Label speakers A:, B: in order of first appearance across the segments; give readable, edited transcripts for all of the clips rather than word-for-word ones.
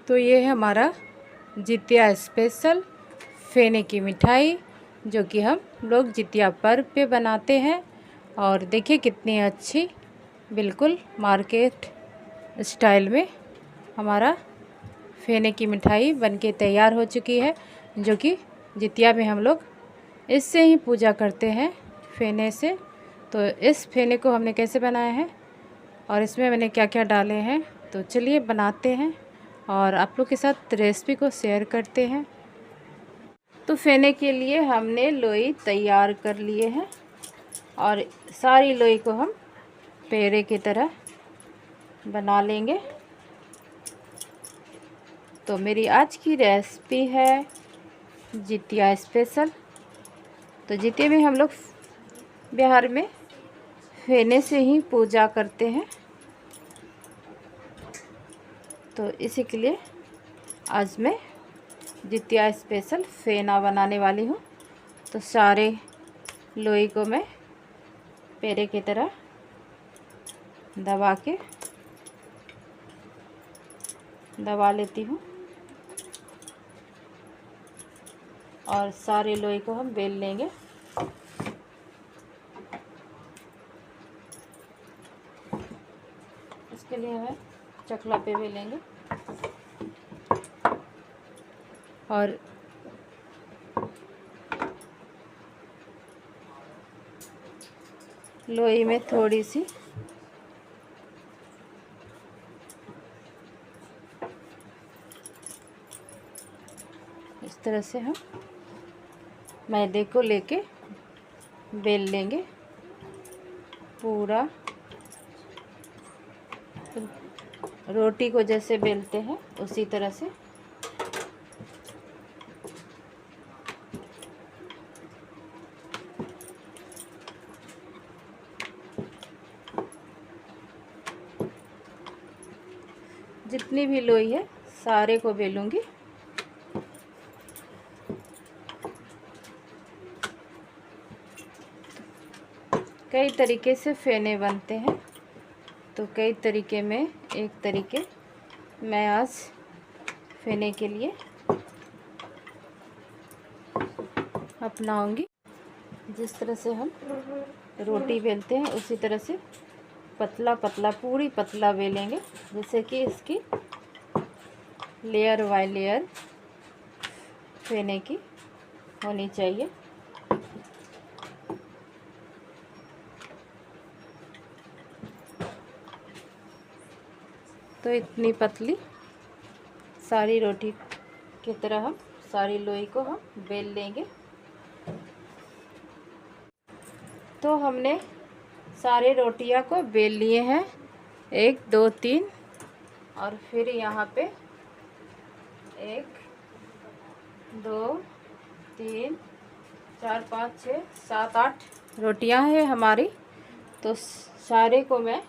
A: तो ये है हमारा जितिया स्पेशल फेने की मिठाई, जो कि हम लोग जितिया पर्व पे बनाते हैं। और देखिए कितनी अच्छी, बिल्कुल मार्केट स्टाइल में हमारा फेने की मिठाई बनके तैयार हो चुकी है, जो कि जितिया में हम लोग इससे ही पूजा करते हैं, फेने से। तो इस फेने को हमने कैसे बनाया है और इसमें मैंने क्या क्या डाले हैं, तो चलिए बनाते हैं और आप लोग के साथ रेसिपी को शेयर करते हैं। तो फेने के लिए हमने लोई तैयार कर लिए हैं और सारी लोई को हम पेड़े की तरह बना लेंगे। तो मेरी आज की रेसिपी है जितिया स्पेशल। तो जितिया में हम लोग बिहार में फेने से ही पूजा करते हैं, तो इसी के लिए आज मैं जितिया स्पेशल फेना बनाने वाली हूँ। तो सारे लोई को मैं पेड़े की तरह दबा लेती हूँ और सारे लोई को हम बेल लेंगे। इसके लिए हमें चकला पे बेलेंगे और लोई में थोड़ी सी इस तरह से हम मैदे को लेके बेल लेंगे पूरा, रोटी को जैसे बेलते हैं उसी तरह से। जितनी भी लोई है सारे को बेलूंगी। कई तरीके से फेने बनते हैं, तो कई तरीके में एक तरीके मैं आज फेने के लिए अपनाऊंगी। जिस तरह से हम रोटी बेलते हैं उसी तरह से पतला पतला, पूरी पतला बेलेंगे, जैसे कि इसकी लेयर बाय लेयर फेने की होनी चाहिए। तो इतनी पतली सारी रोटी की तरह हम सारी लोई को हम बेल लेंगे। तो हमने सारे रोटियां को बेल लिए हैं, 1 2 3, और फिर यहाँ पे 1 2 3 4 5 6 7 8 रोटियां हैं हमारी। तो सारे को मैं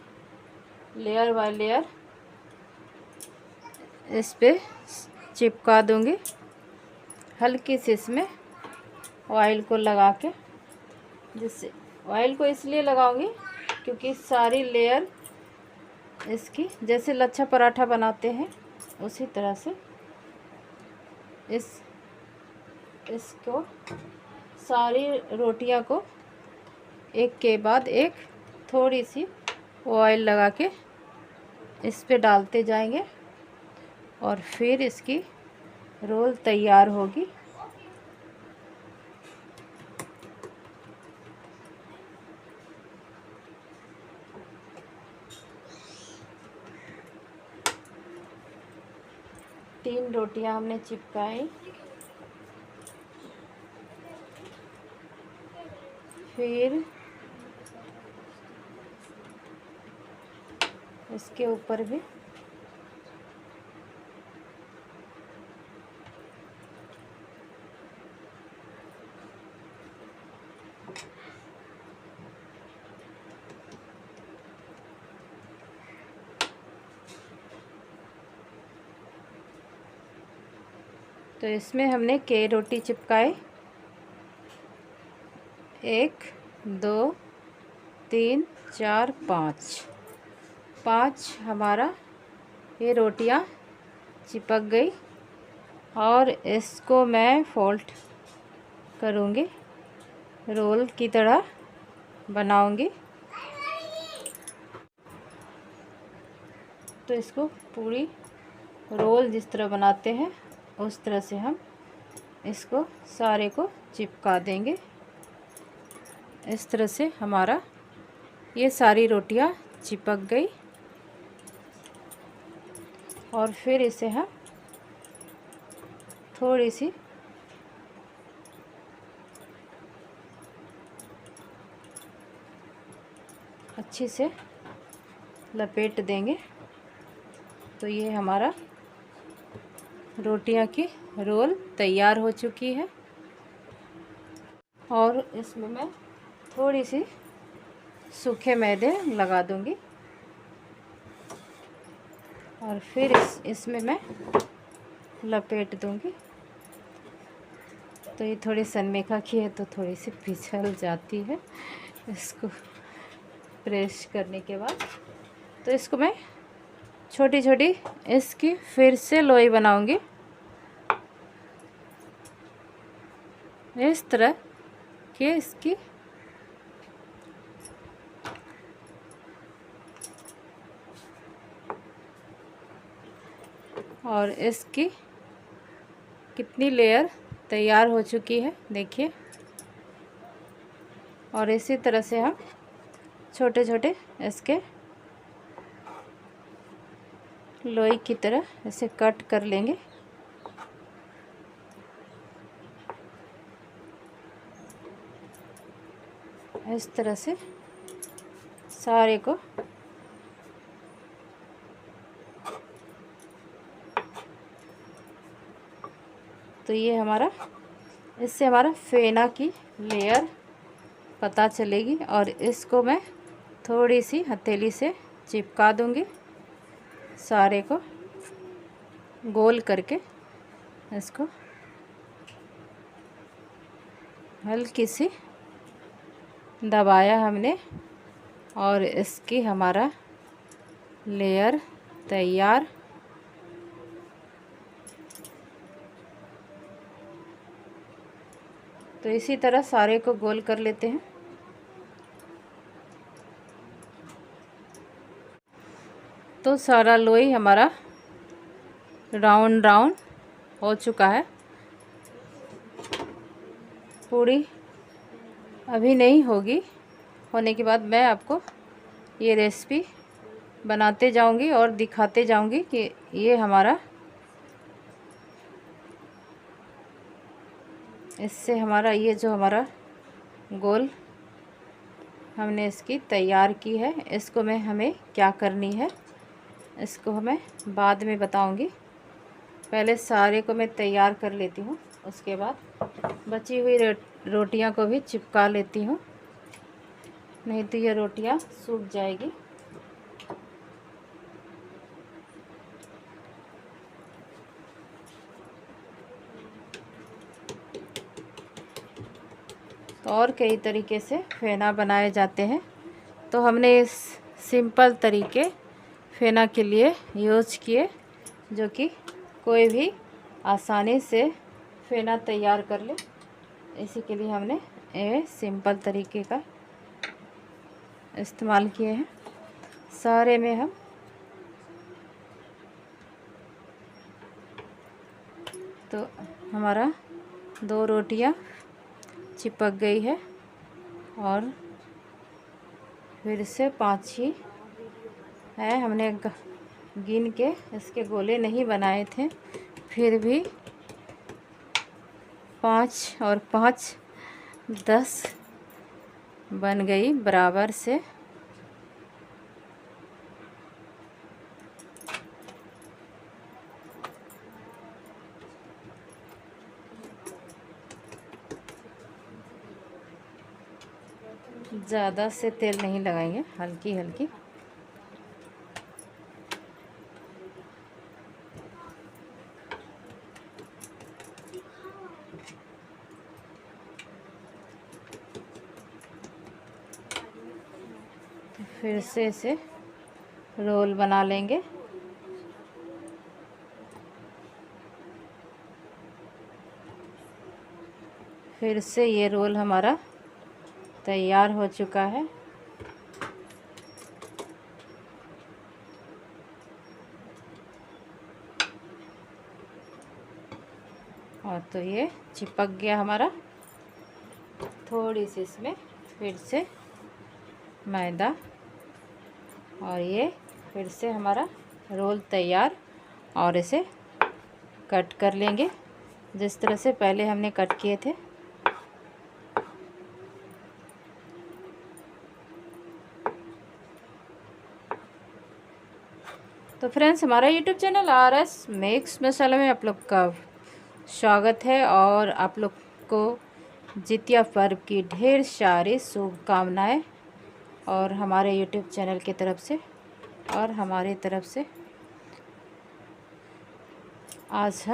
A: लेयर बाय लेयर इस पे चिपका दूंगी, हल्की सी इसमें ऑयल को लगा के। जिससे ऑयल को इसलिए लगाऊंगी क्योंकि सारी लेयर इसकी जैसे लच्छा पराठा बनाते हैं उसी तरह से इसको सारी रोटियां को एक के बाद एक थोड़ी सी ऑयल लगा के इस पे डालते जाएंगे और फिर इसकी रोल तैयार होगी। तीन रोटियां हमने चिपकाई, फिर इसके ऊपर भी तो इसमें हमने के रोटी चिपकाए, 1 2 3 4 5 हमारा ये रोटियां चिपक गई। और इसको मैं फोल्ड करूँगी, रोल की तरह बनाऊँगी। तो इसको पूरी रोल जिस तरह बनाते हैं उस तरह से हम इसको सारे को चिपका देंगे। इस तरह से हमारा ये सारी रोटियां चिपक गई। और फिर इसे हम थोड़ी सी अच्छी से लपेट देंगे। तो ये हमारा रोटियां की रोल तैयार हो चुकी है। और इसमें मैं थोड़ी सी सूखे मैदे लगा दूंगी। और फिर इसमें मैं लपेट दूंगी। तो ये थोड़ी सनमाइका की है तो थोड़ी सी फिसल जाती है इसको प्रेस करने के बाद। तो इसको मैं छोटी छोटी इसकी फिर से लोई बनाऊंगी। इस तरह के इसकी और इसकी कितनी लेयर तैयार हो चुकी है देखिए। और इसी तरह से हम छोटे छोटे इसके लोई की तरह इसे कट कर लेंगे। इस तरह से सारे को तो ये हमारा इससे हमारा फेना की लेयर पता चलेगी। और इसको मैं थोड़ी सी हथेली से चिपका दूंगी सारे को गोल करके। इसको हल्की सी दबाया हमने और इसकी हमारा लेयर तैयार। तो इसी तरह सारे को गोल कर लेते हैं। तो सारा लोई हमारा राउंड राउंड हो चुका है। पूरी अभी नहीं होगी, होने के बाद मैं आपको ये रेसिपी बनाते जाऊंगी और दिखाते जाऊंगी कि ये हमारा इससे हमारा ये जो हमारा गोल हमने इसकी तैयार की है, इसको मैं हमें क्या करनी है इसको हमें बाद में बताऊंगी। पहले सारे को मैं तैयार कर लेती हूँ, उसके बाद बची हुई रोटियां को भी चिपका लेती हूँ, नहीं तो ये रोटियां सूख जाएगी। तो और कई तरीके से फेना बनाए जाते हैं, तो हमने इस सिंपल तरीके फेना के लिए यूज किए, जो कि कोई भी आसानी से फेना तैयार कर ले। इसी के लिए हमने ये सिंपल तरीके का इस्तेमाल किए हैं। सारे में हम तो हमारा 2 रोटियां चिपक गई है और फिर से 5 ही है। हमने गिन के इसके गोले नहीं बनाए थे, फिर भी 5 और 5 10 बन गई बराबर से। ज़्यादा से तेल नहीं लगाएंगे, हल्की हल्की। फिर से इसे रोल बना लेंगे। फिर से ये रोल हमारा तैयार हो चुका है। और तो ये चिपक गया हमारा। थोड़ी सी इसमें फिर से मैदा, और ये फिर से हमारा रोल तैयार। और इसे कट कर लेंगे जिस तरह से पहले हमने कट किए थे। तो फ्रेंड्स, हमारा यूट्यूब चैनल RS मिक्स मसाला में आप लोग का स्वागत है, और आप लोग को जितिया पर्व की ढेर सारी शुभकामनाएं, और हमारे यूट्यूब चैनल की तरफ से और हमारी तरफ से। आज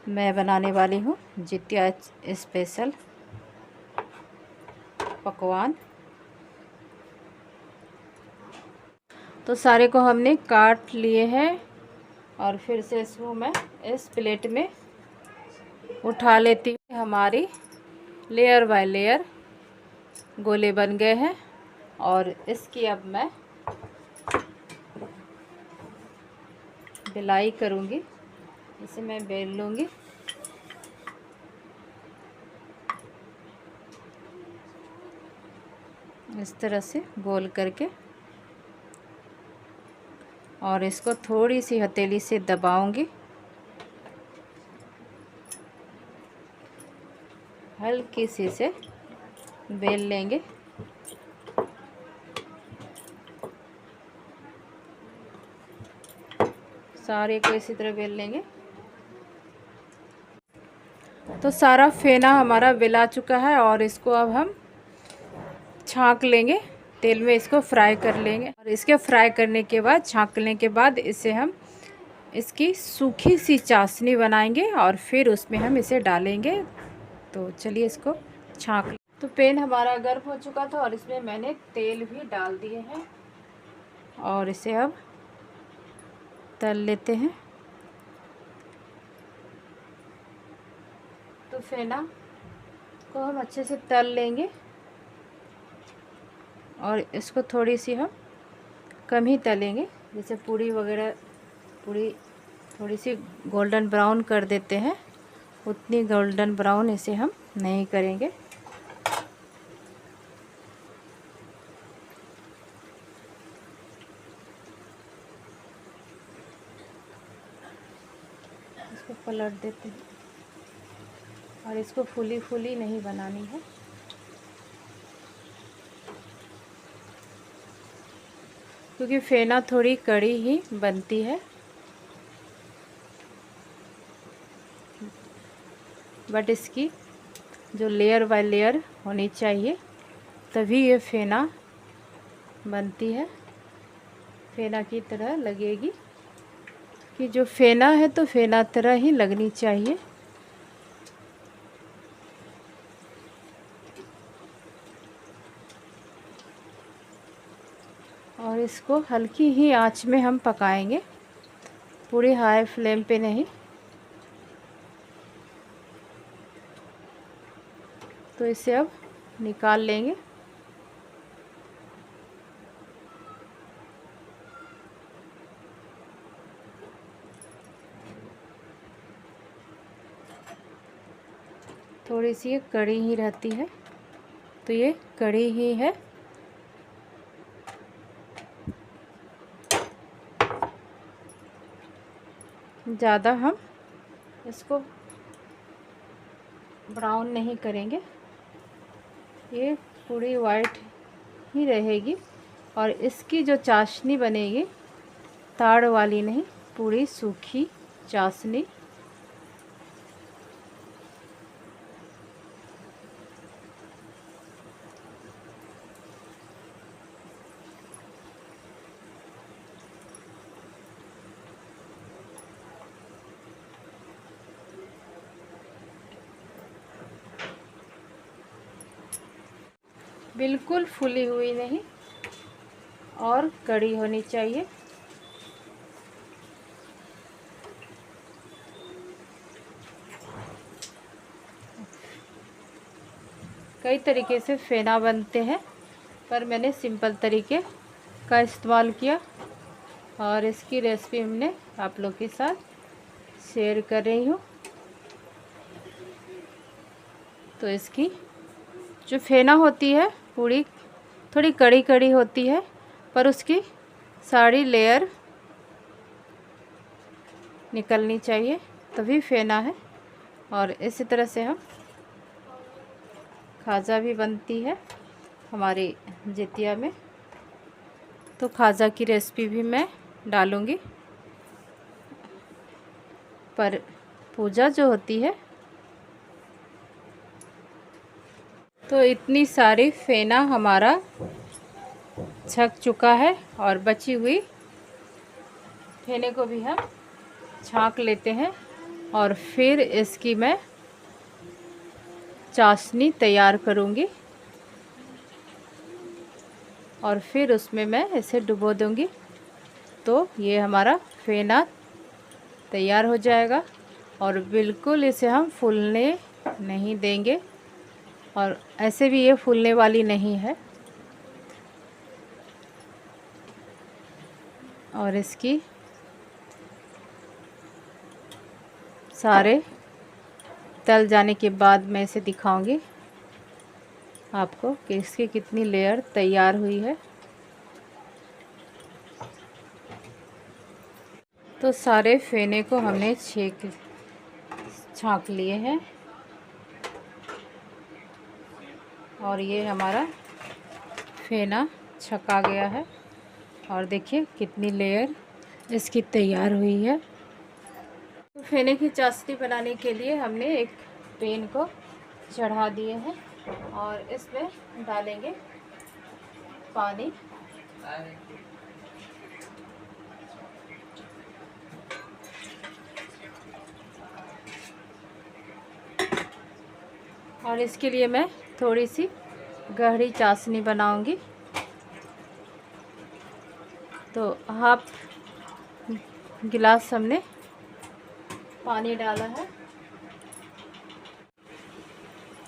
A: मैं बनाने वाली हूँ जितिया स्पेशल पकवान। तो सारे को हमने काट लिए हैं, और फिर से इसको मैं इस प्लेट में उठा लेती हूँ। हमारी लेयर बाय लेयर गोले बन गए हैं, और इसकी अब मैं बेलाई करूँगी। इसे मैं बेल लूँगी। इस तरह से गोल करके, और इसको थोड़ी सी हथेली से दबाऊंगी। हल्की सी से बेल लेंगे। सारे को इसी तरह बेल लेंगे। तो सारा फेना हमारा बेला चुका है, और इसको अब हम छांक लेंगे। तेल में इसको फ्राई कर लेंगे, और इसके फ्राई करने के बाद, छांकने के बाद, इसे हम इसकी सूखी सी चाशनी बनाएंगे, और फिर उसमें हम इसे डालेंगे। तो चलिए इसको छांक। तो पैन हमारा गर्म हो चुका था, और इसमें मैंने तेल भी डाल दिए हैं, और इसे अब तल लेते हैं। तो फेना को हम अच्छे से तल लेंगे, और इसको थोड़ी सी हम कम ही तलेंगे। जैसे पूड़ी वगैरह, पूड़ी थोड़ी सी गोल्डन ब्राउन कर देते हैं, उतनी गोल्डन ब्राउन इसे हम नहीं करेंगे। इसको पलट देते हैं, और इसको फूली फूली नहीं बनानी है। क्योंकि फेना थोड़ी कड़ी ही बनती है, बट इसकी जो लेयर बाय लेयर होनी चाहिए, तभी ये फेना बनती है। फेना की तरह लगेगी, कि जो फेना है तो फेना तरह ही लगनी चाहिए। और इसको हल्की ही आंच में हम पकाएंगे, पूरी हाई फ्लेम पे नहीं। तो इसे अब निकाल लेंगे। थोड़ी सी ये कड़ी ही रहती है, तो ये कड़ी ही है। ज़्यादा हम इसको ब्राउन नहीं करेंगे, ये पूरी वाइट ही रहेगी। और इसकी जो चाशनी बनेगी, ताड़ वाली नहीं, पूरी सूखी चाशनी। बिल्कुल फूली हुई नहीं, और कड़ी होनी चाहिए। कई तरीके से फेना बनते हैं, पर मैंने सिंपल तरीके का इस्तेमाल किया और इसकी रेसिपी हमने आप लोग के साथ शेयर कर रही हूँ। तो इसकी जो फेना होती है पूरी थोड़ी कड़ी कड़ी होती है, पर उसकी सारी लेयर निकलनी चाहिए, तभी फेना है। और इसी तरह से हम खाजा भी बनती है हमारी जितिया में। तो खाजा की रेसिपी भी मैं डालूँगी, पर पूजा जो होती है तो इतनी सारी फेना हमारा छक चुका है और बची हुई फेने को भी हम छाँक लेते हैं और फिर इसकी मैं चाशनी तैयार करूँगी और फिर उसमें मैं इसे डुबो दूँगी। तो ये हमारा फेना तैयार हो जाएगा और बिल्कुल इसे हम फूलने नहीं देंगे, और ऐसे भी ये फूलने वाली नहीं है। और इसकी सारे तल जाने के बाद मैं इसे दिखाऊंगी आपको कि इसकी कितनी लेयर तैयार हुई है। तो सारे फेने को हमने छाँक लिए हैं और ये हमारा फेना छका गया है और देखिए कितनी लेयर इसकी तैयार हुई है। तो फेने की चाशनी बनाने के लिए हमने एक पैन को चढ़ा दिए हैं और इसमें डालेंगे पानी। और इसके लिए मैं थोड़ी सी गहरी चाशनी बनाऊंगी। तो हाफ गिलास हमने पानी डाला है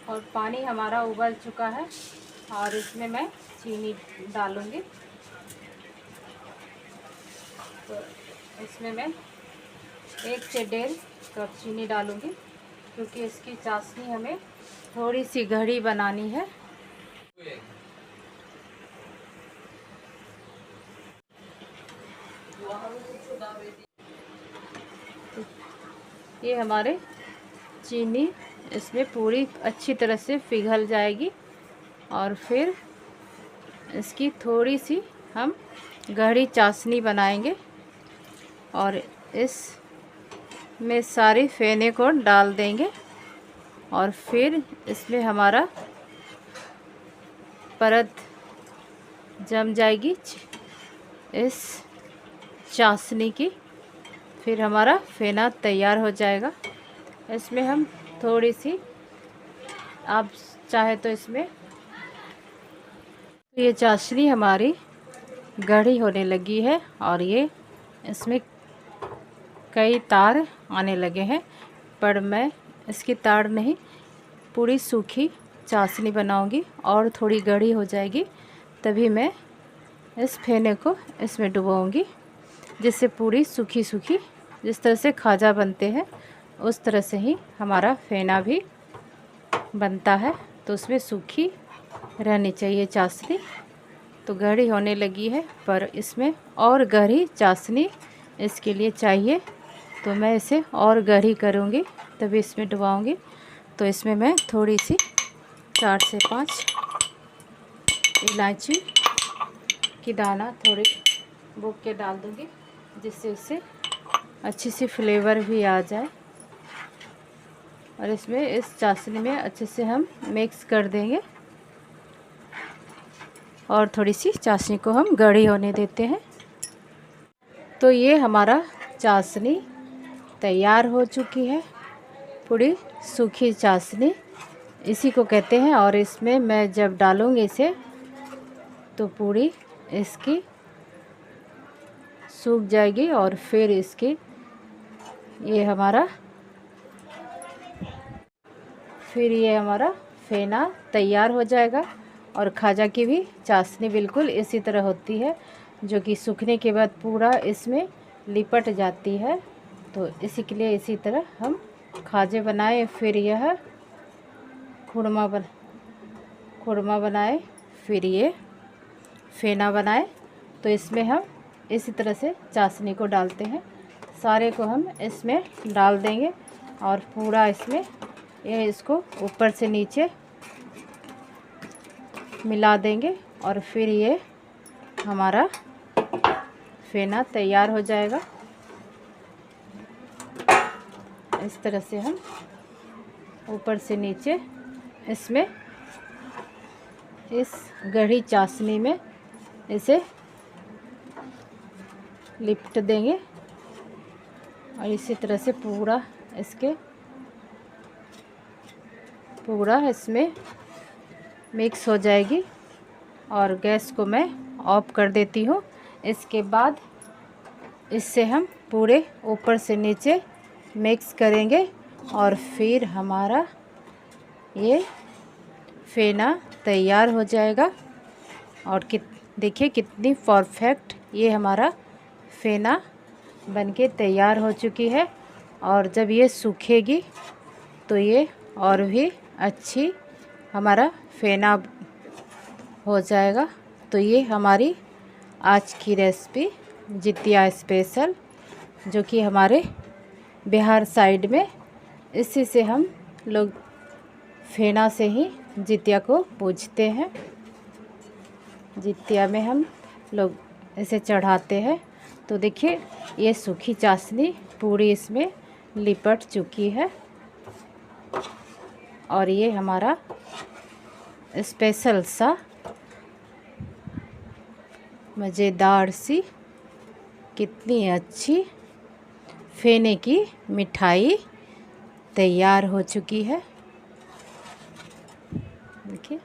A: और पानी हमारा उबल चुका है और इसमें मैं चीनी डालूंगी। तो इसमें मैं 1 से 1.5 कप चीनी डालूंगी, क्योंकि इसकी चाशनी हमें थोड़ी सी गहरी बनानी है। ये हमारे चीनी इसमें पूरी अच्छी तरह से पिघल जाएगी और फिर इसकी थोड़ी सी हम गहरी चाशनी बनाएंगे और इस में सारे फेने को डाल देंगे और फिर इसमें हमारा परत जम जाएगी इस चाशनी की। फिर हमारा फेना तैयार हो जाएगा। इसमें हम थोड़ी सी, आप चाहे तो इसमें, ये चाशनी हमारी गाढ़ी होने लगी है और ये इसमें कई तार आने लगे हैं, पर मैं इसकी तार नहीं, पूरी सूखी चाशनी बनाऊंगी और थोड़ी गाढ़ी हो जाएगी तभी मैं इस फेने को इसमें डुबाऊंगी, जिससे पूरी सूखी सूखी, जिस तरह से खाजा बनते हैं उस तरह से ही हमारा फेना भी बनता है। तो उसमें सूखी रहनी चाहिए चाशनी। तो गाढ़ी होने लगी है, पर इसमें और गहरी चाशनी इसके लिए चाहिए, तो मैं इसे और गहरी करूँगी तभी इसमें डुबाऊँगी। तो इसमें मैं थोड़ी सी 4 से 5 इलायची की दाना थोड़ी बुक के डाल दूँगी, जिससे इससे अच्छी सी फ्लेवर भी आ जाए। और इसमें इस चाशनी में अच्छे से हम मिक्स कर देंगे और थोड़ी सी चाशनी को हम गाढ़ी होने देते हैं। तो ये हमारा चाशनी तैयार हो चुकी है, पूरी सूखी चाशनी इसी को कहते हैं। और इसमें मैं जब डालूँगी इसे तो पूरी इसकी सूख जाएगी और फिर इसकी ये हमारा फेना तैयार हो जाएगा। और खाजा की भी चाशनी बिल्कुल इसी तरह होती है, जो कि सूखने के बाद पूरा इसमें लिपट जाती है। तो इसी के लिए इसी तरह हम खाजे बनाए, फिर यह खुरमा बनाए, फिर ये फेना बनाए। तो इसमें हम इसी तरह से चाशनी को डालते हैं। सारे को हम इसमें डाल देंगे और पूरा इसमें इसको ऊपर से नीचे मिला देंगे और फिर ये हमारा फेना तैयार हो जाएगा। इस तरह से हम ऊपर से नीचे इसमें इस गढ़ी चाशनी में इसे लिपट देंगे और इसी तरह से पूरा इसमें मिक्स हो जाएगी। और गैस को मैं ऑफ कर देती हूँ। इसके बाद इससे हम पूरे ऊपर से नीचे मिक्स करेंगे और फिर हमारा ये फेना तैयार हो जाएगा। और देखिए कितनी परफेक्ट ये हमारा फेना बनके तैयार हो चुकी है। और जब ये सूखेगी तो ये और भी अच्छी हमारा फेना हो जाएगा। तो ये हमारी आज की रेसिपी जितिया स्पेशल, जो कि हमारे बिहार साइड में इसी से हम लोग फेना से ही जितिया को पूजते हैं। जितिया में हम लोग इसे चढ़ाते हैं। तो देखिए ये सूखी चाशनी पूरी इसमें लिपट चुकी है और ये हमारा स्पेशल सा मज़ेदार सी कितनी अच्छी फेने की मिठाई तैयार हो चुकी है। देखिए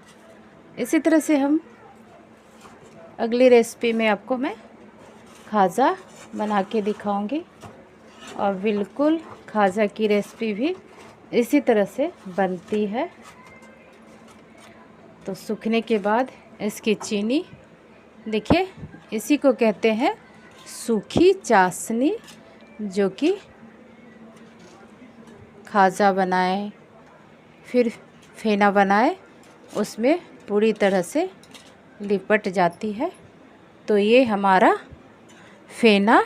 A: इसी तरह से हम अगली रेसिपी में आपको मैं खाजा बना के दिखाऊंगी। और बिल्कुल खाजा की रेसिपी भी इसी तरह से बनती है। तो सूखने के बाद इसकी चीनी देखिए, इसी को कहते हैं सूखी चाशनी, जो कि खाजा बनाए फिर फेना बनाए उसमें पूरी तरह से लिपट जाती है। तो ये हमारा फेना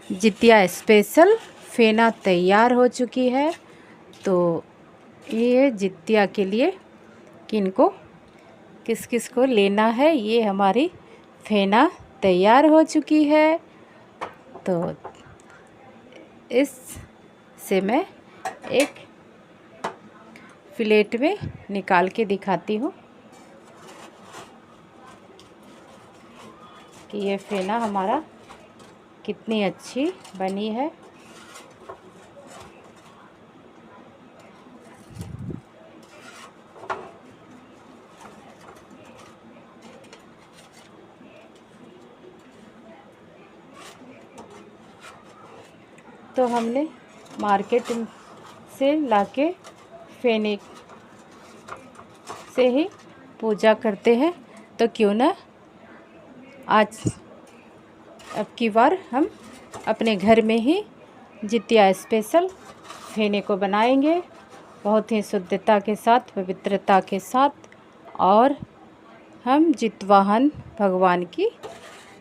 A: जितिया स्पेशल फेना तैयार हो चुकी है। तो ये जितिया के लिए किस किस को लेना है, ये हमारी फेना तैयार हो चुकी है। तो इस से मैं एक प्लेट में निकाल के दिखाती हूँ कि ये फेना हमारा कितनी अच्छी बनी है। तो हमने मार्केट से लाके फेने से ही पूजा करते हैं, तो क्यों ना आज अब की बार हम अपने घर में ही जितिया स्पेशल फेने को बनाएंगे, बहुत ही शुद्धता के साथ, पवित्रता के साथ। और हम जितवाहन भगवान की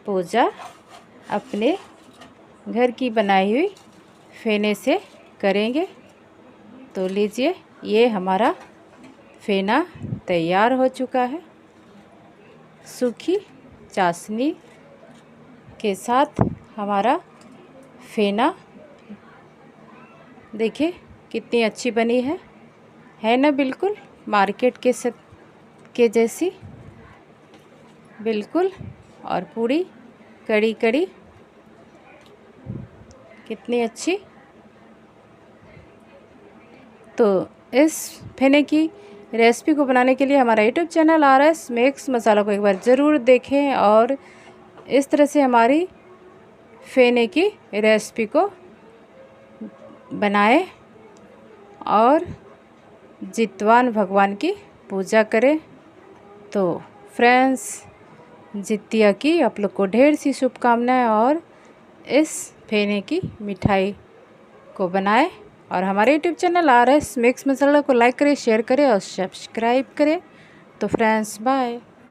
A: पूजा अपने घर की बनाई हुई फेने से करेंगे। तो लीजिए, ये हमारा फेना तैयार हो चुका है सूखी चाशनी के साथ। हमारा फेना देखिए कितनी अच्छी बनी है ना, बिल्कुल मार्केट के जैसी बिल्कुल, और पूरी कड़ी कड़ी कितनी अच्छी। तो इस फेने की रेसिपी को बनाने के लिए हमारा यूट्यूब चैनल RS मेक्स मसाला को एक बार ज़रूर देखें और इस तरह से हमारी फेने की रेसिपी को बनाएं और जितवान भगवान की पूजा करें। तो फ्रेंड्स, जितिया की आप लोग को ढेर सी शुभकामनाएं और इस फेने की मिठाई को बनाएं और हमारे यूट्यूब चैनल RS मिक्स मसाला को लाइक करें, शेयर करें और सब्सक्राइब करें। तो फ्रेंड्स बाय।